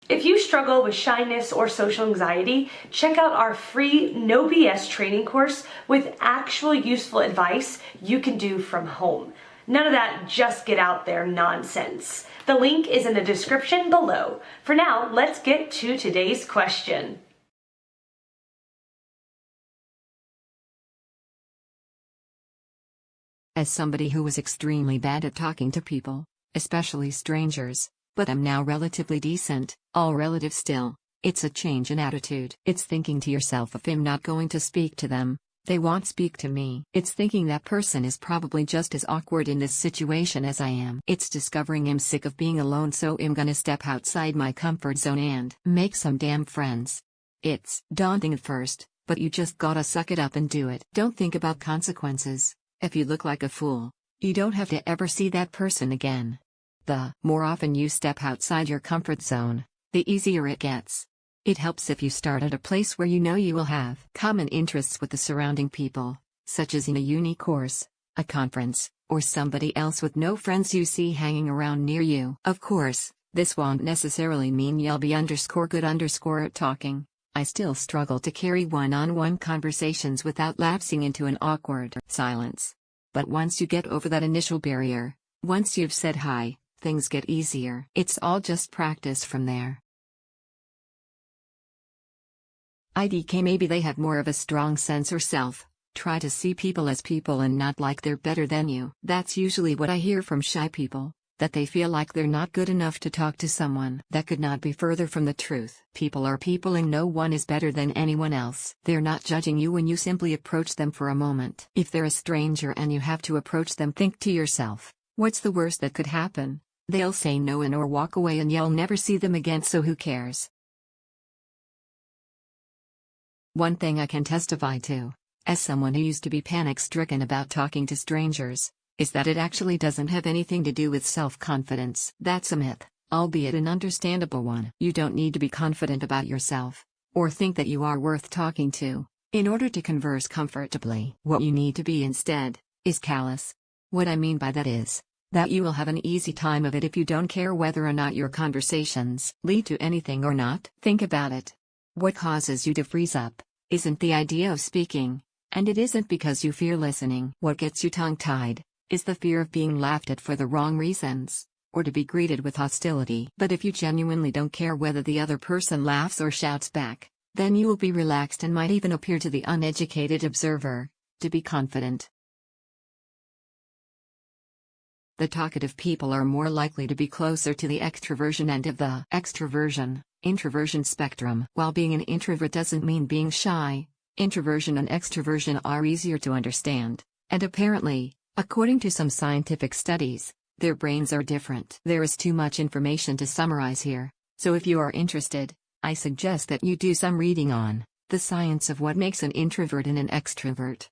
If you struggle with shyness or social anxiety, check out our free No BS training course with actual useful advice you can do from home. None of that just get out there nonsense. The link is in the description below. For now, let's get to today's question. As somebody who was extremely bad at talking to people, especially strangers, but I'm now relatively decent, all relative still, it's a change in attitude. It's thinking to yourself, if I'm not going to speak to them, they won't speak to me. It's thinking that person is probably just as awkward in this situation as I am. It's discovering I'm sick of being alone, so I'm gonna step outside my comfort zone and make some damn friends. It's daunting at first, but you just gotta suck it up and do it. Don't think about consequences. If you look like a fool, you don't have to ever see that person again. The more often you step outside your comfort zone, the easier it gets. It helps if you start at a place where you know you will have common interests with the surrounding people, such as in a uni course, a conference, or somebody else with no friends you see hanging around near you. Of course, this won't necessarily mean you'll be _good_ at talking. I still struggle to carry one-on-one conversations without lapsing into an awkward silence. But once you get over that initial barrier, once you've said hi, things get easier. It's all just practice from there. IDK, maybe they have more of a strong sense or self. Try to see people as people and not like they're better than you. That's usually what I hear from shy people, that they feel like they're not good enough to talk to someone. That could not be further from the truth. People are people and no one is better than anyone else. They're not judging you when you simply approach them for a moment. If they're a stranger and you have to approach them, think to yourself, what's the worst that could happen? They'll say no and or walk away and you'll never see them again, so who cares? One thing I can testify to, as someone who used to be panic-stricken about talking to strangers, is that it actually doesn't have anything to do with self-confidence. That's a myth, albeit an understandable one. You don't need to be confident about yourself, or think that you are worth talking to, in order to converse comfortably. What you need to be instead, is callous. What I mean by that is, that you will have an easy time of it if you don't care whether or not your conversations lead to anything or not. Think about it. What causes you to freeze up isn't the idea of speaking, and it isn't because you fear listening. What gets you tongue-tied is the fear of being laughed at for the wrong reasons, or to be greeted with hostility. But if you genuinely don't care whether the other person laughs or shouts back, then you will be relaxed and might even appear to the uneducated observer to be confident. The talkative people are more likely to be closer to the extroversion end of the extroversion-introversion spectrum. While being an introvert doesn't mean being shy, introversion and extroversion are easier to understand, and apparently, according to some scientific studies, their brains are different. There is too much information to summarize here, so if you are interested, I suggest that you do some reading on the science of what makes an introvert and an extrovert.